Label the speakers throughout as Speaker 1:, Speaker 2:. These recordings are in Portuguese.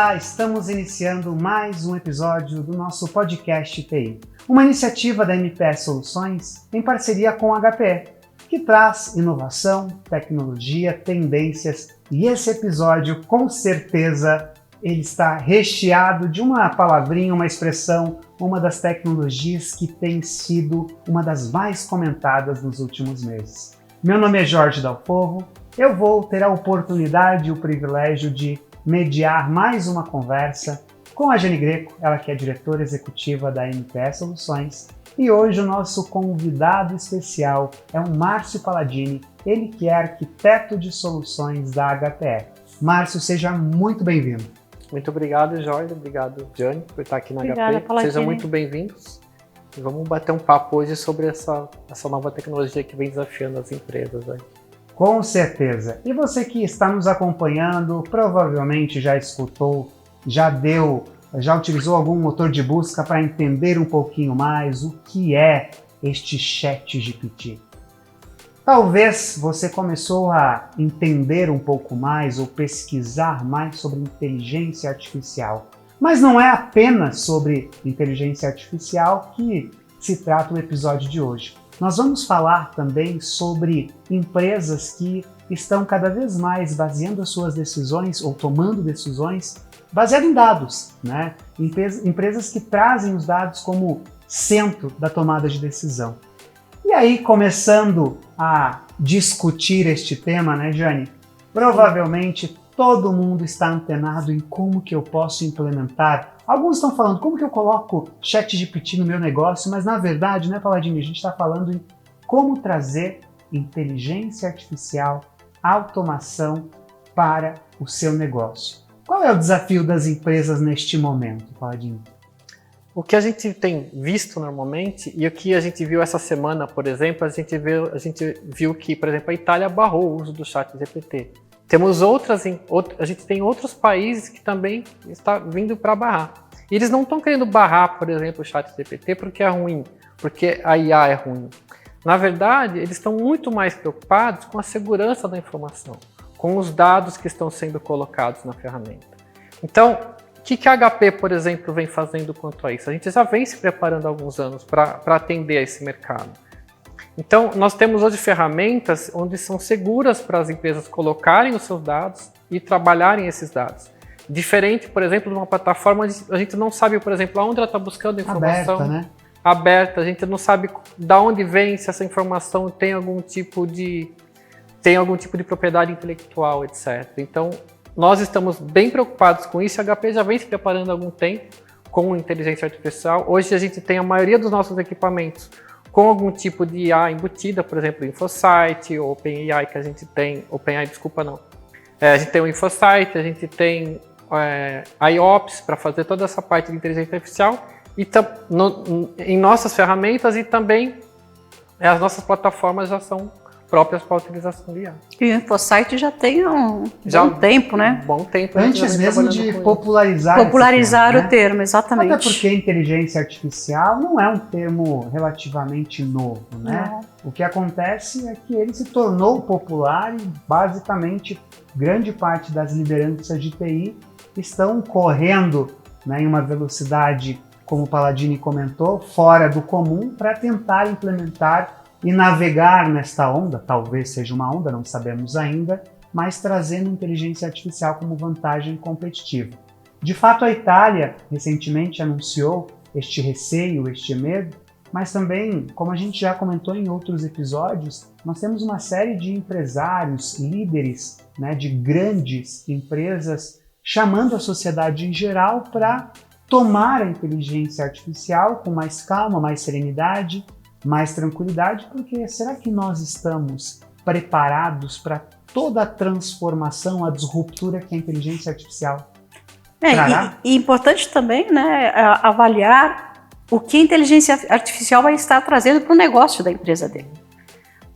Speaker 1: Olá, estamos iniciando mais um episódio do nosso podcast TI, uma iniciativa da MPS Soluções em parceria com a HPE, que traz inovação, tecnologia, tendências, e esse episódio, com certeza, ele está recheado de uma palavrinha, uma expressão, uma das tecnologias que tem sido uma das mais comentadas nos últimos meses. Meu nome é Jorge Dalpovo, eu vou ter a oportunidade e o privilégio de mediar mais uma conversa com a Jane Greco, ela que é diretora executiva da MPS Soluções, e hoje o nosso convidado especial é o Márcio Palladini, ele que é arquiteto de soluções da HPE. Márcio, seja muito bem-vindo.
Speaker 2: Muito obrigado, Jorge. Obrigado, Jane, por estar aqui na
Speaker 3: Obrigada,
Speaker 2: HPE.
Speaker 3: Palladini.
Speaker 2: Sejam muito bem-vindos. E vamos bater um papo hoje sobre essa nova tecnologia que vem desafiando as empresas. Né?
Speaker 1: Com certeza. E você que está nos acompanhando, provavelmente já escutou, já utilizou algum motor de busca para entender um pouquinho mais o que é este ChatGPT. Talvez você começou a entender um pouco mais ou pesquisar mais sobre inteligência artificial. Mas não é apenas sobre inteligência artificial que se trata o episódio de hoje. Nós vamos falar também sobre empresas que estão cada vez mais baseando as suas decisões ou tomando decisões baseado em dados, né? Empresas que trazem os dados como centro da tomada de decisão. E aí, começando a discutir este tema, né, Jane? Provavelmente todo mundo está antenado em como que eu posso implementar. Alguns estão falando, como que eu coloco ChatGPT no meu negócio? Mas na verdade, né, Palladini, a gente está falando em como trazer inteligência artificial, automação para o seu negócio. Qual é o desafio das empresas neste momento, Palladini?
Speaker 2: O que a gente tem visto normalmente, e o que a gente viu essa semana, por exemplo, a gente viu que, por exemplo, a Itália barrou o uso do ChatGPT. A gente tem outros países que também estão vindo para barrar. E eles não estão querendo barrar, por exemplo, o ChatGPT porque é ruim, porque a IA é ruim. Na verdade, eles estão muito mais preocupados com a segurança da informação, com os dados que estão sendo colocados na ferramenta. Então, o que a HP, por exemplo, vem fazendo quanto a isso? A gente já vem se preparando há alguns anos para atender a esse mercado. Então, nós temos hoje ferramentas onde são seguras para as empresas colocarem os seus dados e trabalharem esses dados. Diferente, por exemplo, de uma plataforma onde a gente não sabe, por exemplo, aonde ela está buscando informação.
Speaker 1: Aberta, né?
Speaker 2: Aberta, a gente não sabe de onde vem, se essa informação tem algum tipo de propriedade intelectual, etc. Então, nós estamos bem preocupados com isso. A HP já vem se preparando há algum tempo com inteligência artificial. Hoje a gente tem a maioria dos nossos equipamentos com algum tipo de IA embutida, por exemplo, o InfoSight, ou OpenAI que a gente tem, OpenAI, desculpa, não. A gente tem o InfoSight, a gente tem IOPS para fazer toda essa parte de inteligência artificial e em nossas ferramentas e também as nossas plataformas já são próprias para a utilização de IA.
Speaker 3: E o InfoSight já tem um bom tempo, né?
Speaker 2: Bom tempo.
Speaker 1: Antes mesmo de popularizar
Speaker 3: o termo, exatamente.
Speaker 1: Até porque inteligência artificial não é um termo relativamente novo, né? Não. O que acontece é que ele se tornou popular e basicamente grande parte das lideranças de TI estão correndo, né, em uma velocidade, como o Palladini comentou, fora do comum para tentar implementar e navegar nesta onda, talvez seja uma onda, não sabemos ainda, mas trazendo inteligência artificial como vantagem competitiva. De fato, a Itália recentemente anunciou este receio, este medo, mas também, como a gente já comentou em outros episódios, nós temos uma série de empresários, líderes, né, de grandes empresas, chamando a sociedade em geral para tomar a inteligência artificial com mais calma, mais serenidade, mais tranquilidade, porque será que nós estamos preparados para toda a transformação, a disruptura que a inteligência artificial trará?
Speaker 3: E importante também, né, avaliar o que a inteligência artificial vai estar trazendo para o negócio da empresa dele.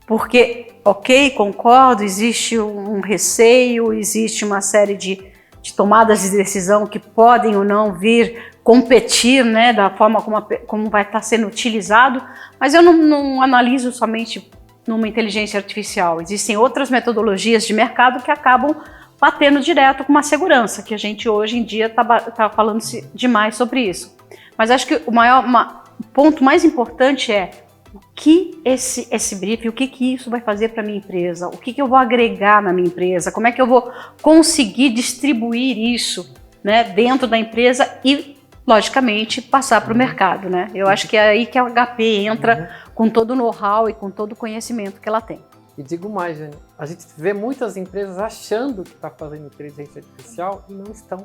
Speaker 3: Porque, ok, concordo, existe um receio, existe uma série de tomadas de decisão que podem ou não vir competir, né, da forma como vai estar sendo utilizado, mas eu não analiso somente numa inteligência artificial. Existem outras metodologias de mercado que acabam batendo direto com uma segurança, que a gente hoje em dia está falando demais sobre isso. Mas acho que o ponto mais importante é o que esse briefing, o que isso vai fazer para a minha empresa, o que eu vou agregar na minha empresa, como é que eu vou conseguir distribuir isso, né, dentro da empresa e, logicamente, passar para o mercado. Né? Eu acho que é aí que a HP entra com todo o know-how e com todo o conhecimento que ela tem.
Speaker 2: E digo mais, Jane, a gente vê muitas empresas achando que está fazendo inteligência artificial e não estão.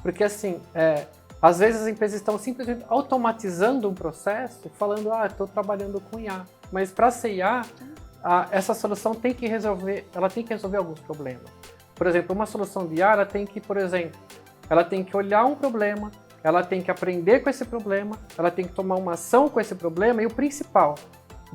Speaker 2: Porque assim, às vezes as empresas estão simplesmente automatizando um processo, falando, estou trabalhando com IA. Mas para ser IA, essa solução tem que resolver alguns problemas. Por exemplo, uma solução de IA, ela tem que olhar um problema, ela tem que aprender com esse problema, ela tem que tomar uma ação com esse problema e o principal,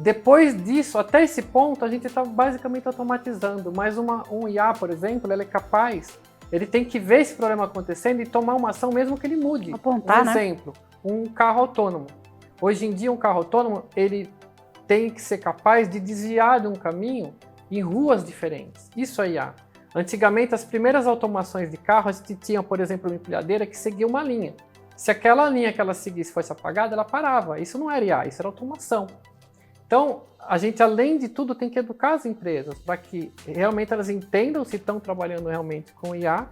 Speaker 2: depois disso, até esse ponto, a gente está basicamente automatizando. Mas um IA, por exemplo, ele é capaz, ele tem que ver esse problema acontecendo e tomar uma ação mesmo que ele mude.
Speaker 3: Apontar,
Speaker 2: um exemplo, um carro autônomo. Hoje em dia, um carro autônomo, ele tem que ser capaz de desviar de um caminho em ruas diferentes. Isso é IA. Antigamente, as primeiras automações de carro, a gente tinha, por exemplo, uma empilhadeira que seguia uma linha. Se aquela linha que ela seguisse fosse apagada, ela parava. Isso não era IA, isso era automação. Então, a gente, além de tudo, tem que educar as empresas para que realmente elas entendam se estão trabalhando realmente com IA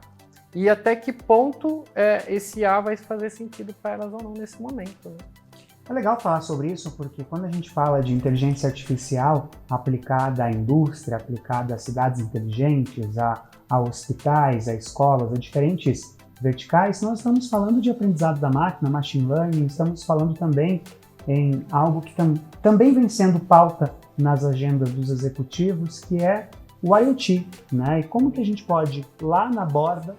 Speaker 2: e até que ponto esse IA vai fazer sentido para elas ou não nesse momento. Né?
Speaker 1: É legal falar sobre isso porque quando a gente fala de inteligência artificial aplicada à indústria, aplicada a cidades inteligentes, a hospitais, a escolas, a diferentes verticais, nós estamos falando de aprendizado da máquina, machine learning, estamos falando também em algo que também vem sendo pauta nas agendas dos executivos, que é o IoT, né? E como que a gente pode, lá na borda,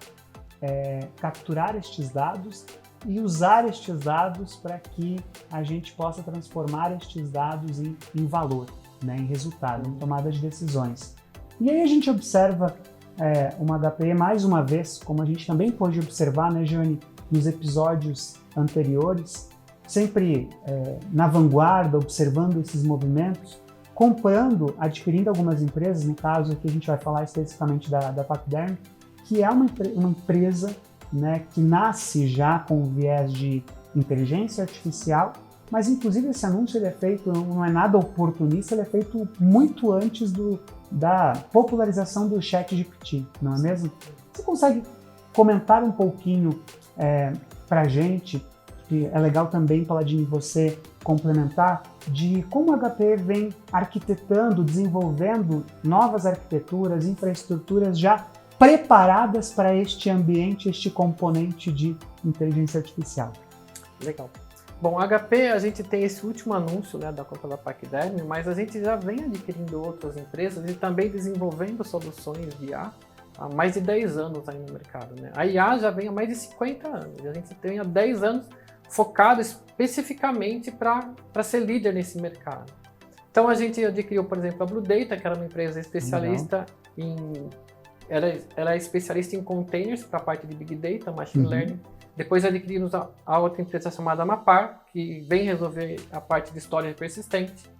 Speaker 1: capturar estes dados e usar estes dados para que a gente possa transformar estes dados em valor, né? Em resultado, em tomada de decisões. E aí a gente observa uma HP, mais uma vez, como a gente também pôde observar, né, Jane, nos episódios anteriores, sempre na vanguarda, observando esses movimentos, comprando, adquirindo algumas empresas, no caso aqui a gente vai falar especificamente da Pacderm, que é uma empresa, né, que nasce já com viés de inteligência artificial, mas inclusive esse anúncio ele é feito, não é nada oportunista, ele é feito muito antes da popularização do ChatGPT, não é mesmo? Você consegue comentar um pouquinho para a gente, que é legal também, Paladini, você complementar, de como a HP vem arquitetando, desenvolvendo novas arquiteturas, infraestruturas já preparadas para este ambiente, este componente de inteligência artificial.
Speaker 2: Legal. Bom, a HP, a gente tem esse último anúncio, né, da compra da Pacderm, mas a gente já vem adquirindo outras empresas e também desenvolvendo soluções de IA há mais de 10 anos aí no mercado. Né? A IA já vem há mais de 50 anos, e a gente tem há 10 anos focado especificamente para ser líder nesse mercado. Então a gente adquiriu, por exemplo, a Blue Data, que era uma empresa especialista ela é especialista em containers para a parte de Big Data, Machine Learning. Depois adquirimos a outra empresa chamada Mapar, que vem resolver a parte de storage persistente.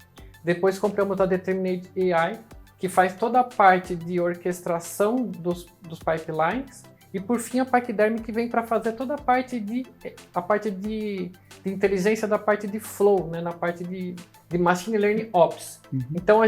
Speaker 2: Depois compramos a Determinate AI, que faz toda a parte de orquestração dos pipelines. E por fim a Pacderm, que vem para fazer toda a parte de inteligência da parte de flow, né, na parte de Machine Learning Ops. Então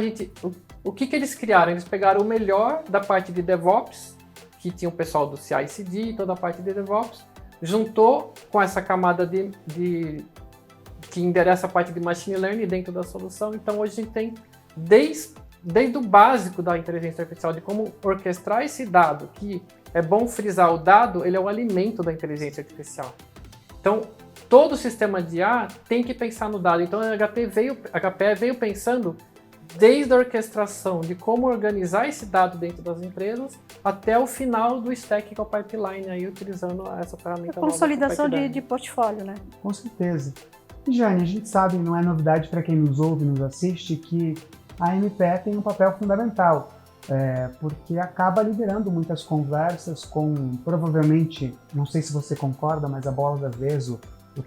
Speaker 2: o que eles criaram? Eles pegaram o melhor da parte de DevOps, que tinha o pessoal do CI/CD, toda a parte de DevOps, juntou com essa camada que endereça a parte de Machine Learning dentro da solução. Então hoje a gente tem desde o básico da inteligência artificial, de como orquestrar esse dado, que é bom frisar, o dado ele é o alimento da inteligência artificial. Então, todo sistema de IA tem que pensar no dado. Então, a HP veio pensando desde a orquestração de como organizar esse dado dentro das empresas até o final do stack, que é o pipeline, aí, utilizando essa ferramenta.
Speaker 3: A consolidação de portfólio, né?
Speaker 1: Com certeza. E, Jane, a gente sabe, não é novidade para quem nos ouve e nos assiste, que a MPE tem um papel fundamental, porque acaba liderando muitas conversas com, provavelmente, não sei se você concorda, mas a bola da vez, o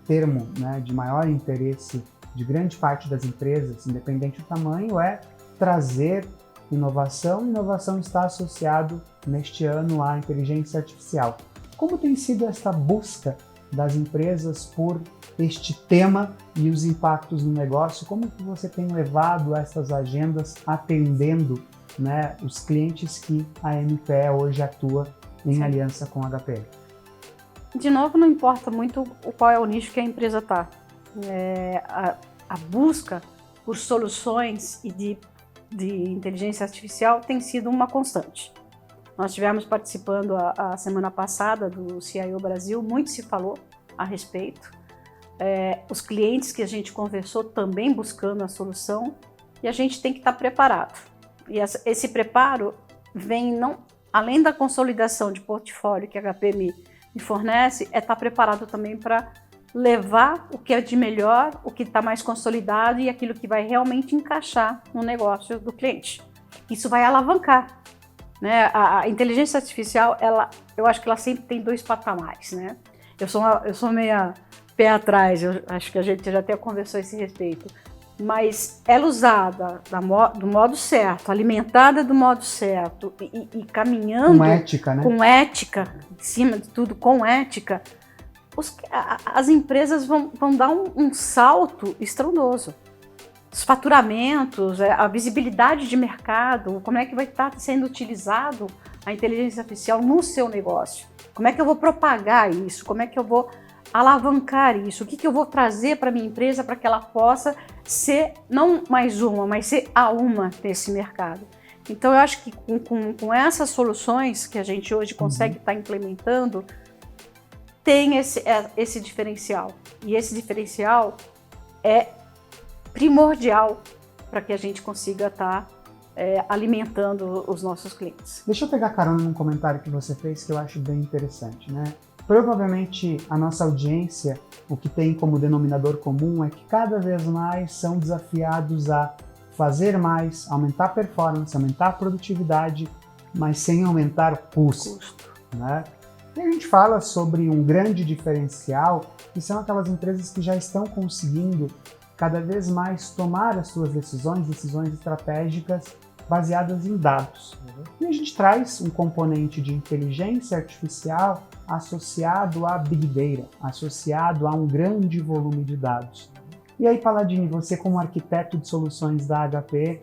Speaker 1: termo, né, de maior interesse de grande parte das empresas, independente do tamanho, é trazer inovação. Inovação está associado neste ano à inteligência artificial. Como tem sido esta busca das empresas por este tema e os impactos no negócio? Como que você tem levado essas agendas atendendo, né, os clientes que a MPE hoje atua em aliança com a HPE?
Speaker 3: De novo, não importa muito qual é o nicho que a empresa está. A busca por soluções e de inteligência artificial tem sido uma constante. Nós estivemos participando a semana passada do CIO Brasil, muito se falou a respeito. Os clientes que a gente conversou também buscando a solução, e a gente tem que estar preparado. E esse preparo vem não, além da consolidação de portfólio que a HP me fornece, estar preparado também para levar o que é de melhor, o que está mais consolidado e aquilo que vai realmente encaixar no negócio do cliente. Isso vai alavancar, né? A inteligência artificial, eu acho que ela sempre tem dois patamares, né? Eu sou meia pé atrás, eu acho que a gente já até conversou a esse respeito, mas ela usada do modo certo, alimentada do modo certo e caminhando
Speaker 1: com ética, né?
Speaker 3: Com ética, em cima de tudo, com ética, as empresas vão dar um salto estrondoso. Os faturamentos, a visibilidade de mercado, como é que vai estar sendo utilizado a inteligência artificial no seu negócio? Como é que eu vou propagar isso? Como é que eu vou alavancar isso? O que eu vou trazer para a minha empresa para que ela possa ser não mais uma, mas ser a uma desse mercado? Então, eu acho que com essas soluções que a gente hoje consegue estar implementando, tem esse diferencial. E esse diferencial é primordial para que a gente consiga estar alimentando os nossos clientes.
Speaker 1: Deixa eu pegar carona num comentário que você fez que eu acho bem interessante, né? Provavelmente a nossa audiência, o que tem como denominador comum é que cada vez mais são desafiados a fazer mais, aumentar a performance, aumentar a produtividade, mas sem aumentar o custo, né? E a gente fala sobre um grande diferencial, que são aquelas empresas que já estão conseguindo cada vez mais tomar as suas decisões estratégicas baseadas em dados. E a gente traz um componente de inteligência artificial associado a Big Data, associado a um grande volume de dados. E aí, Palladini, você como arquiteto de soluções da HPE,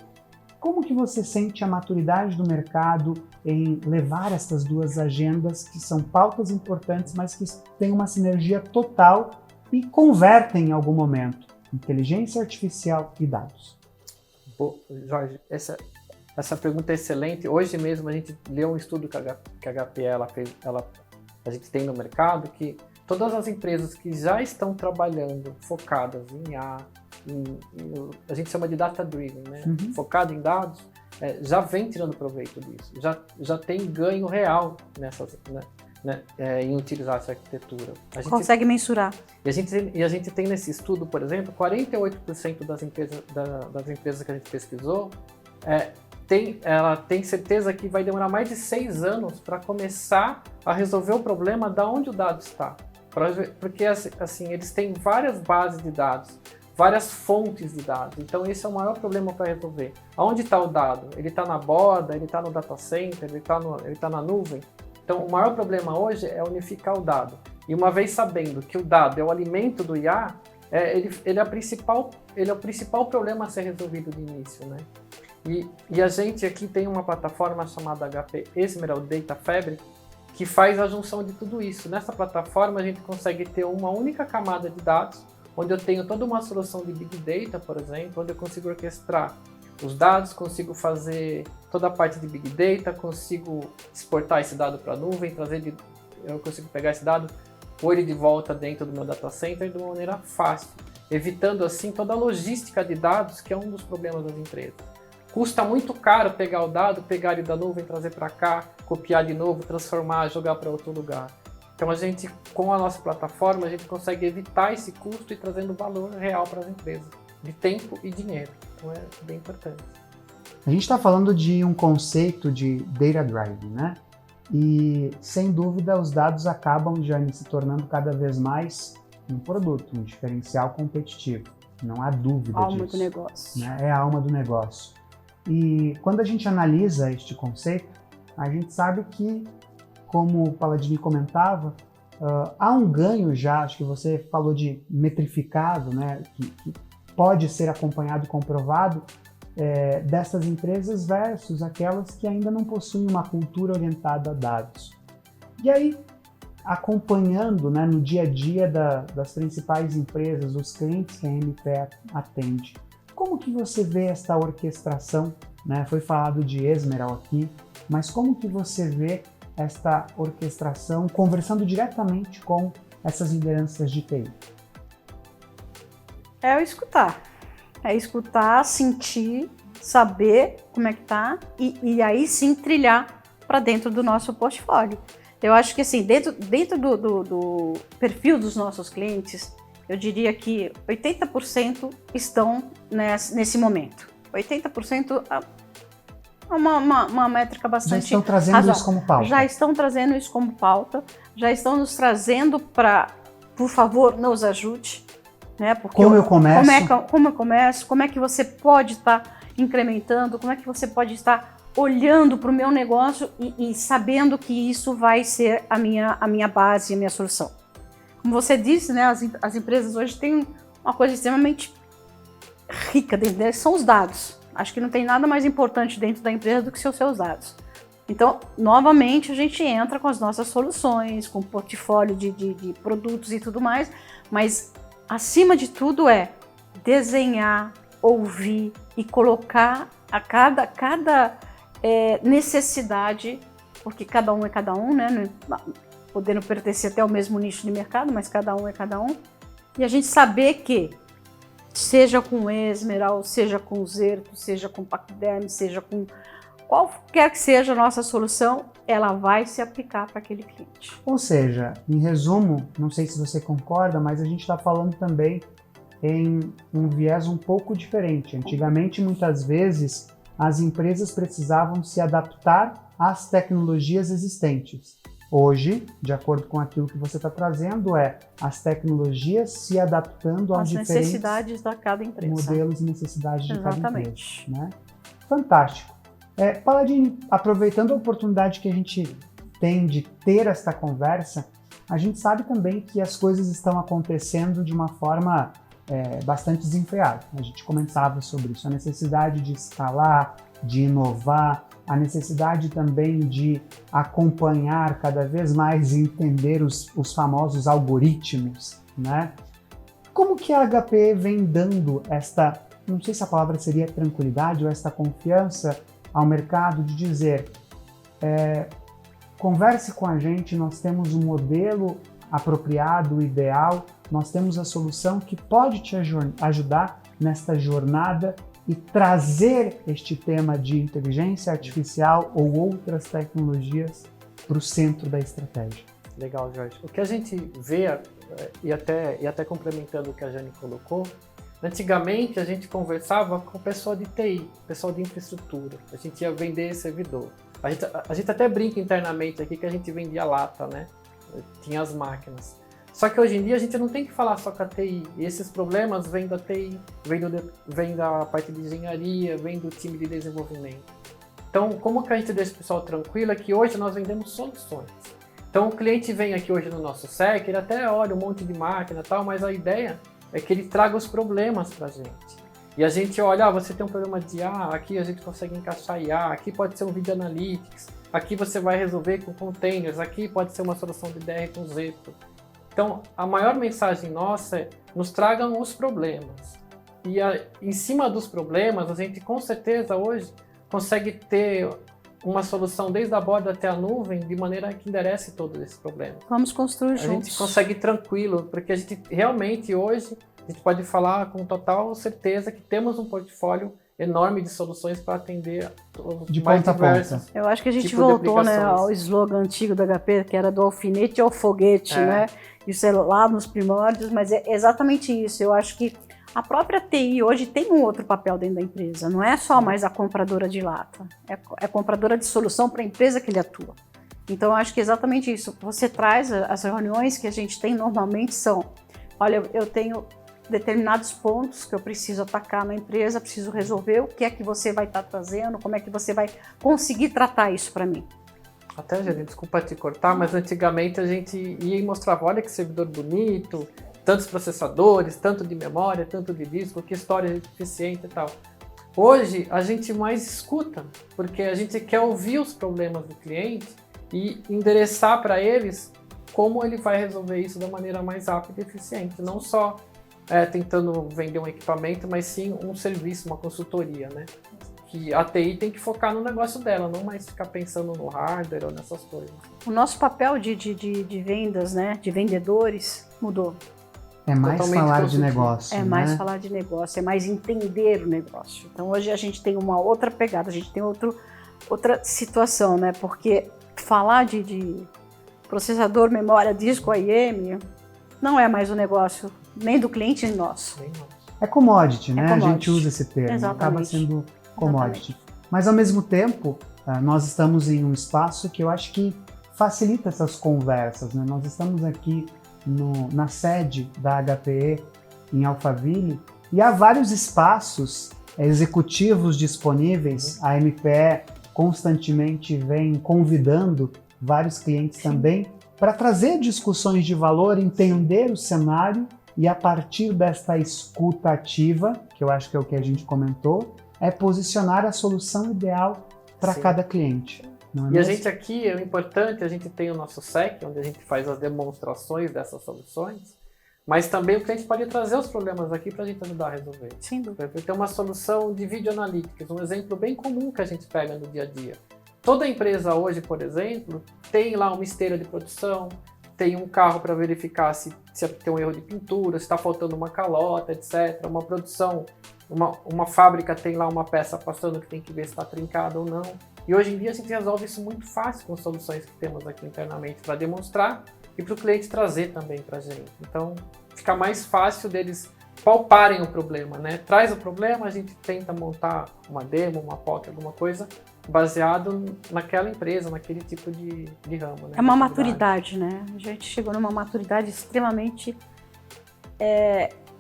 Speaker 1: como que você sente a maturidade do mercado em levar essas duas agendas, que são pautas importantes, mas que têm uma sinergia total e convertem em algum momento inteligência artificial e dados?
Speaker 2: Jorge, essa pergunta é excelente. Hoje mesmo a gente leu um estudo que a HPE a gente tem no mercado, que todas as empresas que já estão trabalhando focadas em IA, a gente chama de data-driven, né? Focado em dados, já vem tirando proveito disso, já tem ganho real nessas, né, em utilizar essa arquitetura. A gente
Speaker 3: consegue mensurar.
Speaker 2: E a gente tem nesse estudo, por exemplo, 48% das empresas que a gente pesquisou ela tem certeza que vai demorar mais de 6 anos para começar a resolver o problema de onde o dado está. Porque assim, eles têm várias bases de dados, várias fontes de dados. Então esse é o maior problema para resolver. Aonde está o dado? Ele está na borda, ele está no data center, ele está na nuvem. Então o maior problema hoje é unificar o dado. E uma vez sabendo que o dado é o alimento do IA, ele é o principal problema a ser resolvido de início, né? E a gente aqui tem uma plataforma chamada HP Emerald Data Fabric, que faz a junção de tudo isso. Nessa plataforma a gente consegue ter uma única camada de dados, onde eu tenho toda uma solução de Big Data, por exemplo, onde eu consigo orquestrar os dados, consigo fazer toda a parte de Big Data, consigo exportar esse dado para a nuvem, eu consigo pegar esse dado, pôr ele de volta dentro do meu data center de uma maneira fácil, evitando assim toda a logística de dados, que é um dos problemas das empresas. Custa muito caro pegar o dado, pegar ele da nuvem, trazer para cá, copiar de novo, transformar, jogar para outro lugar. Então a gente, com a nossa plataforma, a gente consegue evitar esse custo e trazendo valor real para as empresas, de tempo e dinheiro. Então é bem importante.
Speaker 1: A gente está falando de um conceito de data driving, né? E sem dúvida os dados acabam já se tornando cada vez mais um produto, um diferencial competitivo. Não há dúvida disso.
Speaker 3: Alma do negócio.
Speaker 1: Né? É a alma do negócio. E quando a gente analisa este conceito, a gente sabe que, como o Palladini comentava, há um ganho já, acho que você falou de metrificado, né, que pode ser acompanhado e comprovado, dessas empresas versus aquelas que ainda não possuem uma cultura orientada a dados. E aí, acompanhando, né, no dia a dia das principais empresas, os clientes que a MPE atende, como que você vê esta orquestração, né? Foi falado de Esmeral aqui, mas como que você vê esta orquestração conversando diretamente com essas lideranças de TI?
Speaker 3: É o escutar. É escutar, sentir, saber como é que tá e aí sim trilhar para dentro do nosso portfólio. Eu acho que assim, dentro do perfil dos nossos clientes, eu diria que 80% estão nesse momento. 80% é uma métrica bastante
Speaker 1: já estão trazendo
Speaker 3: razoável.
Speaker 1: isso como pauta.
Speaker 3: Já estão trazendo isso como pauta, já estão nos trazendo para, por favor, nos ajude. Né? Porque
Speaker 1: como eu começo?
Speaker 3: Como eu começo? Como é que você pode estar incrementando? Como é que você pode estar olhando para o meu negócio e sabendo que isso vai ser a minha base, a minha solução? Como você disse, né, as empresas hoje têm uma coisa extremamente rica dentro delas, são os dados. Acho que não tem nada mais importante dentro da empresa do que os seus dados. Então, novamente, a gente entra com as nossas soluções, com o portfólio de produtos e tudo mais, mas, acima de tudo, é desenhar, ouvir e colocar a cada necessidade, porque cada um é cada um, né? Podendo pertencer até ao mesmo nicho de mercado, mas cada um é cada um. E a gente saber que, seja com Esmeral, seja com Zerto, seja com Pacderm, seja com qualquer que seja a nossa solução, ela vai se aplicar para aquele cliente.
Speaker 1: Ou seja, em resumo, não sei se você concorda, mas a gente está falando também em um viés um pouco diferente. Antigamente, muitas vezes, as empresas precisavam se adaptar às tecnologias existentes. Hoje, de acordo com aquilo que você está trazendo, as tecnologias se adaptando aos diferentes
Speaker 3: necessidades da cada empresa.
Speaker 1: Modelos e necessidades de cada empresa.
Speaker 3: Exatamente.
Speaker 1: Né? Fantástico. Palladini, aproveitando a oportunidade que a gente tem de ter esta conversa, a gente sabe também que as coisas estão acontecendo de uma forma bastante desenfreada. A gente comentava sobre isso, a necessidade de escalar, de inovar, a necessidade também de acompanhar cada vez mais e entender os famosos algoritmos, né? Como que a HPE vem dando esta, não sei se a palavra seria tranquilidade ou esta confiança ao mercado de dizer, converse com a gente, nós temos um modelo apropriado, ideal, nós temos a solução que pode te ajudar nesta jornada e trazer este tema de inteligência artificial ou outras tecnologias para o centro da estratégia.
Speaker 2: Legal, Jorge. O que a gente vê, e até complementando o que a Jane colocou, antigamente a gente conversava com o pessoal de TI, pessoal de infraestrutura, a gente ia vender servidor. A gente até brinca internamente aqui que a gente vendia lata, né? Tinha as máquinas. Só que hoje em dia a gente não tem que falar só com a TI. E esses problemas vêm da TI, vêm da parte de engenharia, vêm do time de desenvolvimento. Então, como que a gente deixa o pessoal tranquilo é que hoje nós vendemos soluções. Então, o cliente vem aqui hoje no nosso SEC, ele até olha um monte de máquina e tal, mas a ideia é que ele traga os problemas para a gente. E a gente olha, você tem um problema de IA, aqui a gente consegue encaixar IA, aqui pode ser um Video Analytics, aqui você vai resolver com containers, aqui pode ser uma solução de DR com Zerto. Então, a maior mensagem nossa é, nos tragam os problemas. E em cima dos problemas, a gente com certeza hoje consegue ter uma solução desde a borda até a nuvem, de maneira que enderece todos esses problemas.
Speaker 3: Vamos construir juntos.
Speaker 2: A gente consegue tranquilo, porque a gente realmente hoje, a gente pode falar com total certeza que temos um portfólio enorme de soluções para atender os
Speaker 1: de
Speaker 2: mais
Speaker 1: ponta
Speaker 2: diversos.
Speaker 3: Eu acho que a gente voltou, né, ao slogan antigo da HP, que era do alfinete ao foguete, né? Isso é lá nos primórdios, mas é exatamente isso. Eu acho que a própria TI hoje tem um outro papel dentro da empresa. Não é só mais a compradora de lata, é a compradora de solução para a empresa que ele atua. Então, eu acho que é exatamente isso. Você traz as reuniões que a gente tem normalmente são, olha, eu tenho determinados pontos que eu preciso atacar na empresa, preciso resolver, o que é que você vai estar trazendo, como é que você vai conseguir tratar isso para mim.
Speaker 2: Até, Jane, desculpa te cortar, mas antigamente a gente ia e mostrava, olha que servidor bonito, tantos processadores, tanto de memória, tanto de disco, que história eficiente e tal. Hoje a gente mais escuta, porque a gente quer ouvir os problemas do cliente e endereçar para eles como ele vai resolver isso da maneira mais rápida e eficiente, não só tentando vender um equipamento, mas sim um serviço, uma consultoria, né? Que a TI tem que focar no negócio dela, não mais ficar pensando no hardware ou nessas coisas.
Speaker 3: O nosso papel de vendas, né, de vendedores, mudou.
Speaker 1: É mais
Speaker 2: Totalmente
Speaker 1: falar de
Speaker 2: consultivo.
Speaker 1: negócio,
Speaker 3: É mais falar de negócio, é mais entender o negócio. Então hoje a gente tem uma outra pegada, a gente tem outra situação, né? Porque falar de processador, memória, disco, IM, não é mais um negócio nem do cliente nem nosso.
Speaker 1: É commodity, né?
Speaker 3: commodity.
Speaker 1: A gente usa esse termo,
Speaker 3: Exatamente.
Speaker 1: acaba sendo commodity. Mas ao mesmo tempo, nós estamos em um espaço que eu acho que facilita essas conversas, né? Nós estamos aqui na sede da HPE em Alphaville e há vários espaços executivos disponíveis. A MPE constantemente vem convidando vários clientes também para trazer discussões de valor, entender o cenário e a partir desta escuta ativa, que eu acho que é o que a gente comentou, é posicionar a solução ideal para cada cliente. Não é
Speaker 2: E
Speaker 1: mesmo?
Speaker 2: a gente aqui, é importante, a gente tem o nosso SEC, onde a gente faz as demonstrações dessas soluções, mas também o cliente pode trazer os problemas aqui para a gente ajudar a resolver.
Speaker 3: Sem dúvida.
Speaker 2: Tem uma solução de Video Analytics, um exemplo bem comum que a gente pega no dia a dia. Toda empresa hoje, por exemplo, tem lá uma esteira de produção, tem um carro para verificar se tem um erro de pintura, se está faltando uma calota, etc. Uma produção, uma fábrica tem lá uma peça passando que tem que ver se está trincada ou não. E hoje em dia a gente resolve isso muito fácil com soluções que temos aqui internamente para demonstrar e para o cliente trazer também para a gente. Então fica mais fácil deles palparem o problema, né? Traz o problema, a gente tenta montar uma demo, uma POC, alguma coisa baseado naquela empresa, naquele tipo de ramo. Né?
Speaker 3: É uma maturidade, né? A gente chegou numa maturidade extremamente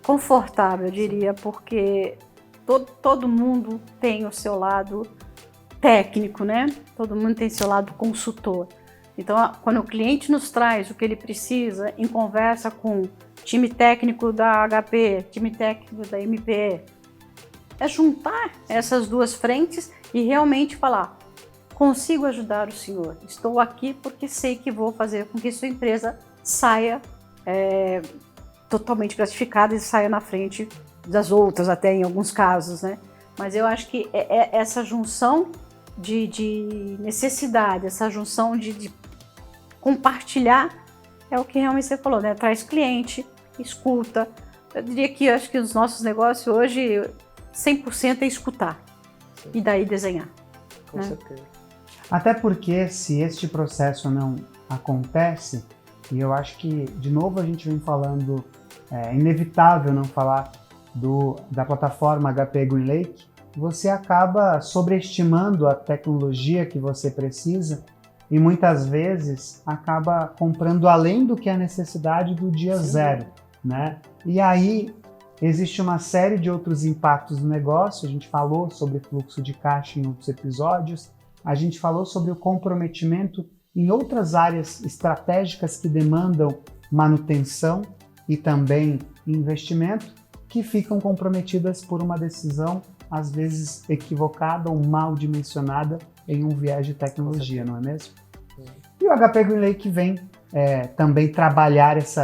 Speaker 3: confortável, eu diria, porque todo mundo tem o seu lado técnico, né? Todo mundo tem seu lado consultor. Então, quando o cliente nos traz o que ele precisa, em conversa com time técnico da HP, time técnico da MPE, é juntar essas duas frentes e realmente falar: consigo ajudar o senhor, estou aqui porque sei que vou fazer com que sua empresa saia totalmente gratificada e saia na frente das outras, até em alguns casos, né? Mas eu acho que essa junção de necessidade, essa junção de compartilhar é o que realmente você falou, né? Traz cliente, escuta. Eu diria que eu acho que os nossos negócios hoje 100% é escutar. Sim. E daí desenhar.
Speaker 2: Com
Speaker 3: né?
Speaker 2: certeza.
Speaker 1: Até porque se este processo não acontece, e eu acho que, de novo, a gente vem falando, é inevitável não falar da plataforma HP GreenLake, você acaba sobreestimando a tecnologia que você precisa e muitas vezes acaba comprando além do que é a necessidade do dia zero, né? E aí existe uma série de outros impactos no negócio. A gente falou sobre fluxo de caixa em outros episódios, a gente falou sobre o comprometimento em outras áreas estratégicas que demandam manutenção e também investimento, que ficam comprometidas por uma decisão às vezes equivocada ou mal dimensionada em um viés de tecnologia, não é mesmo? E o HP GreenLake vem também trabalhar esse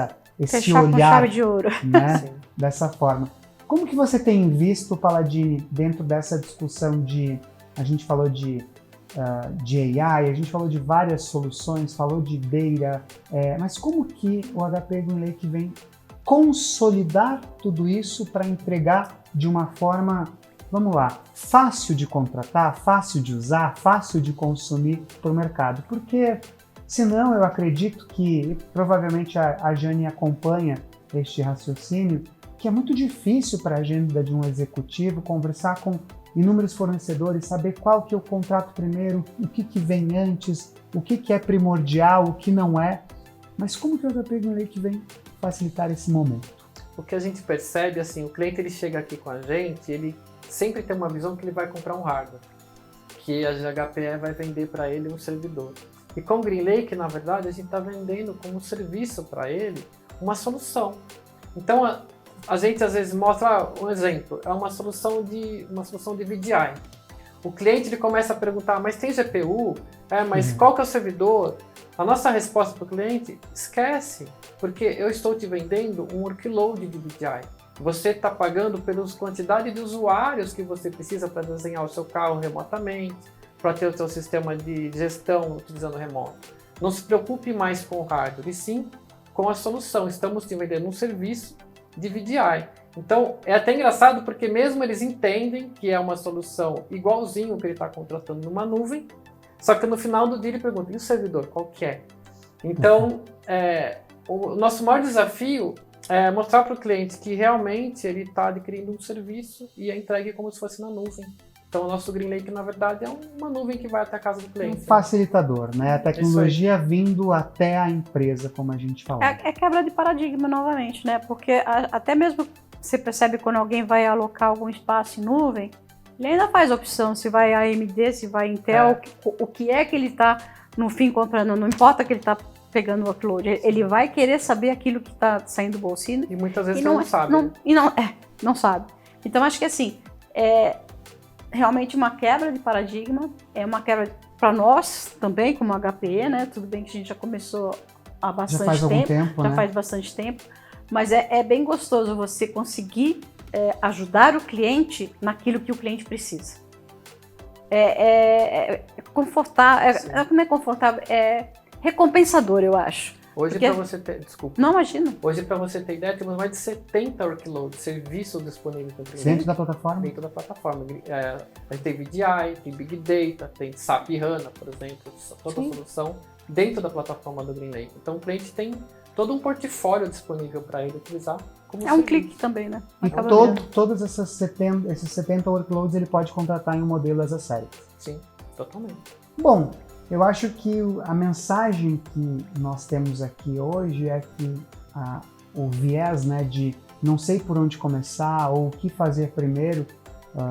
Speaker 3: fechar
Speaker 1: olhar,
Speaker 3: com chave de ouro,
Speaker 1: né, dessa forma. Como que você tem visto, Palladini, dentro dessa discussão a gente falou de AI, a gente falou de várias soluções, falou de data, mas como que o HP GreenLake vem consolidar tudo isso para entregar de uma forma, vamos lá, fácil de contratar, fácil de usar, fácil de consumir para o mercado? Porque, senão, eu acredito que, provavelmente a Jane acompanha este raciocínio, que é muito difícil para a agenda de um executivo conversar com inúmeros fornecedores, saber qual que eu contrato primeiro, o que vem antes, o que é primordial, o que não é. Mas como que o HP GreenLake vem facilitar esse momento?
Speaker 2: o que a gente percebe, assim, o cliente ele chega aqui com a gente, ele sempre tem uma visão que ele vai comprar um hardware, que a HPE vai vender para ele um servidor. E com o GreenLake, na verdade, a gente está vendendo como serviço para ele uma solução. Então, a gente às vezes mostra um exemplo, é uma solução de VDI. O cliente ele começa a perguntar, mas tem GPU? Mas qual que é o servidor? A nossa resposta para o cliente, esquece, porque eu estou te vendendo um workload de VDI. Você está pagando pela quantidade de usuários que você precisa para desenhar o seu carro remotamente, para ter o seu sistema de gestão utilizando remoto. Não se preocupe mais com o hardware, e sim com a solução. Estamos te vendendo um serviço de VDI. Então, é até engraçado porque mesmo eles entendem que é uma solução igualzinho que ele está contratando numa nuvem, só que no final do dia ele pergunta, e o servidor, qual que é? Então, o nosso maior desafio é mostrar para o cliente que realmente ele está adquirindo um serviço e é entregue como se fosse na nuvem. Então, o nosso GreenLake, na verdade, é uma nuvem que vai até a casa do cliente.
Speaker 1: Um facilitador, né? A tecnologia vindo até a empresa, como a gente falou.
Speaker 3: É quebra de paradigma novamente, né? Porque até mesmo você percebe quando alguém vai alocar algum espaço em nuvem, ele ainda faz opção se vai AMD, se vai Intel, o que é que ele está, no fim, comprando. Não importa que ele está pegando o upload, ele vai querer saber aquilo que está saindo do bolsinho.
Speaker 2: E muitas vezes não sabe.
Speaker 3: Não sabe. Então, acho que assim, realmente uma quebra de paradigma, é uma quebra para nós também, como HPE, né? Tudo bem que a gente já começou há bastante tempo.
Speaker 1: Já faz algum tempo,
Speaker 3: já
Speaker 1: né?
Speaker 3: faz bastante tempo, mas é bem gostoso você conseguir ajudar o cliente naquilo que o cliente precisa. É confortável, não é confortável, é recompensador, eu acho.
Speaker 2: Hoje, para você ter... Desculpa.
Speaker 3: Não, imagina.
Speaker 2: Hoje, para você ter ideia, temos mais de 70 workloads, serviços disponíveis no cliente.
Speaker 1: Dentro da plataforma?
Speaker 2: Dentro da plataforma. A gente tem VDI, tem Big Data, tem SAP HANA, por exemplo, toda a solução dentro da plataforma do GreenLake. Então, o cliente tem todo um portfólio disponível para ele utilizar como
Speaker 3: um clique também, né?
Speaker 1: E todos esses 70 workloads ele pode contratar em um modelo as a service.
Speaker 2: Sim, totalmente.
Speaker 1: Bom, eu acho que a mensagem que nós temos aqui hoje é que o viés, né, de não sei por onde começar ou o que fazer primeiro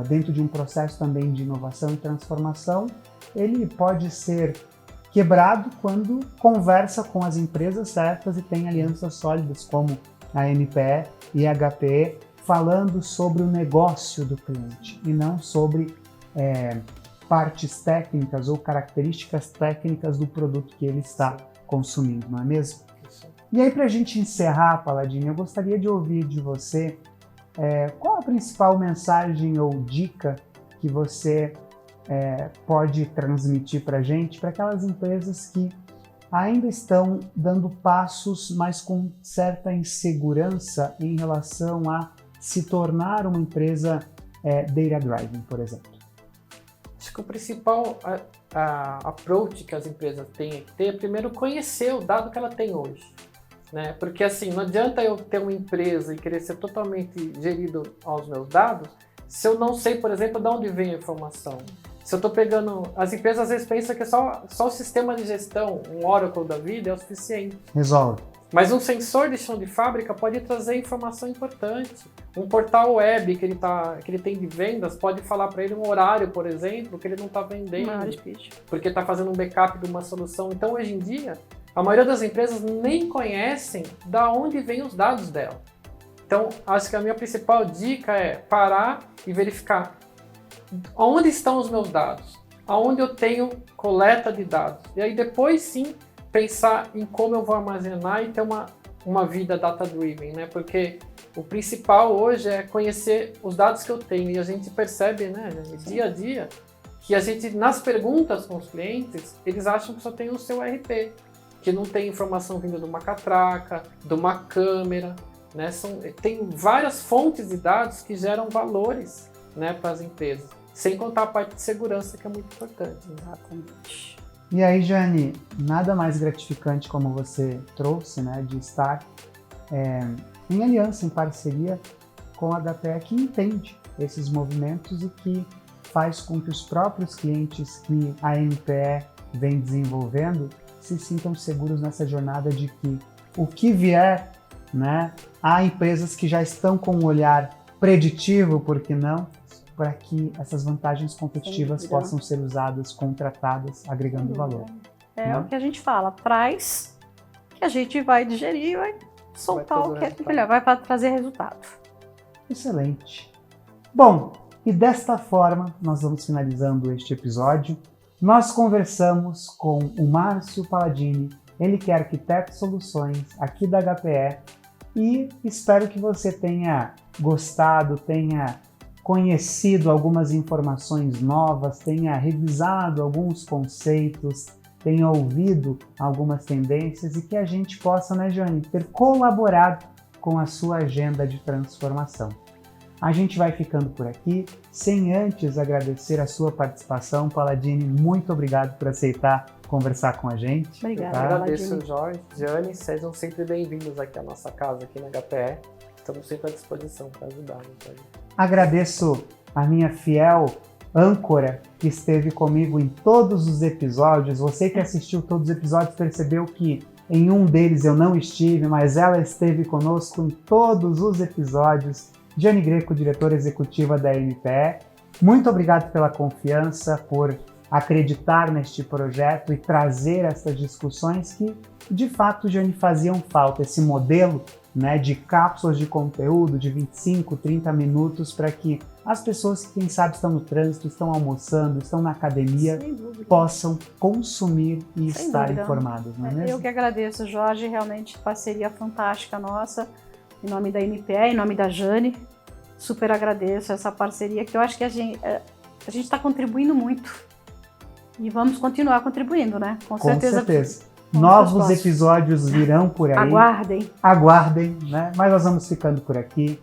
Speaker 1: dentro de um processo também de inovação e transformação, ele pode ser quebrado quando conversa com as empresas certas e tem alianças sólidas como a MPE e a HPE falando sobre o negócio do cliente e não sobre partes técnicas ou características técnicas do produto que ele está consumindo, não é mesmo? E aí, para a gente encerrar, Paladini, eu gostaria de ouvir de você qual a principal mensagem ou dica que você pode transmitir para a gente, para aquelas empresas que ainda estão dando passos, mas com certa insegurança em relação a se tornar uma empresa data-driven, por exemplo.
Speaker 2: Acho que o principal approach que as empresas têm que ter é primeiro conhecer o dado que ela tem hoje. Né? Porque assim, não adianta eu ter uma empresa e querer ser totalmente gerido aos meus dados se eu não sei, por exemplo, de onde vem a informação. Se eu estou pegando... As empresas às vezes pensam que só o sistema de gestão, um Oracle da vida, é o suficiente.
Speaker 1: Resolve.
Speaker 2: Mas um sensor de chão de fábrica pode trazer informação importante. Um portal web que ele tem de vendas pode falar para ele um horário, por exemplo, que ele não está vendendo, porque está fazendo um backup de uma solução. Então, hoje em dia, a maioria das empresas nem conhecem de onde vêm os dados dela. Então, acho que a minha principal dica é parar e verificar onde estão os meus dados, aonde eu tenho coleta de dados. E aí, depois, sim, pensar em como eu vou armazenar e ter uma vida data-driven, né? Porque o principal hoje é conhecer os dados que eu tenho e a gente percebe, né, dia a dia, que a gente, nas perguntas com os clientes, eles acham que só tem o seu RP, que não tem informação vinda de uma catraca, de uma câmera, né? Tem várias fontes de dados que geram valores, né, para as empresas, sem contar a parte de segurança, que é muito importante.
Speaker 3: Exatamente.
Speaker 1: E aí, Jane, nada mais gratificante como você trouxe, né, de estar em aliança, em parceria com a HPE, que entende esses movimentos e que faz com que os próprios clientes que a MPE vem desenvolvendo se sintam seguros nessa jornada de que o que vier né? Há empresas que já estão com um olhar preditivo, por que não? Para que essas vantagens competitivas possam ser usadas, contratadas, agregando valor.
Speaker 3: É o que a gente fala, traz que a gente vai digerir e vai soltar o que é melhor, vai trazer resultado.
Speaker 1: Excelente. Bom, e desta forma nós vamos finalizando este episódio. Nós conversamos com o Márcio Palladini, ele que é arquiteto de soluções aqui da HPE, e espero que você tenha gostado, tenha conhecido algumas informações novas, tenha revisado alguns conceitos, tenha ouvido algumas tendências e que a gente possa, né, Jane, ter colaborado com a sua agenda de transformação. A gente vai ficando por aqui, sem antes agradecer a sua participação. Palladini, muito obrigado por aceitar conversar com a gente.
Speaker 3: Obrigada,
Speaker 1: tá?
Speaker 2: Agradeço, Jorge, Jane, sejam sempre bem-vindos aqui à nossa casa, aqui na HPE. Estamos sempre à disposição para ajudar.
Speaker 1: Agradeço a minha fiel âncora que esteve comigo em todos os episódios. Você que assistiu todos os episódios percebeu que em um deles eu não estive, mas ela esteve conosco em todos os episódios. Jane Greco, diretora executiva da MPE. Muito obrigado pela confiança, por acreditar neste projeto e trazer essas discussões que, de fato, Jane, faziam falta. Esse modelo, né, de cápsulas de conteúdo de 25, 30 minutos para que as pessoas que, quem sabe, estão no trânsito, estão almoçando, estão na academia, possam consumir e estar informadas, não é mesmo?
Speaker 3: Eu que agradeço, Jorge, realmente parceria fantástica nossa, em nome da MPE, em nome da Jane, super agradeço essa parceria, que eu acho que a gente está contribuindo muito e vamos continuar contribuindo, né? Com certeza.
Speaker 1: Novos episódios virão por aí. Aguardem, né? Mas nós vamos ficando por aqui.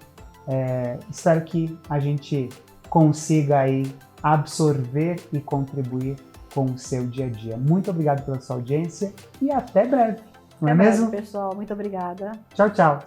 Speaker 1: Espero que a gente consiga aí absorver e contribuir com o seu dia a dia. Muito obrigado pela sua audiência e até breve. Não é mesmo?
Speaker 3: Pessoal, muito obrigada.
Speaker 1: Tchau, tchau.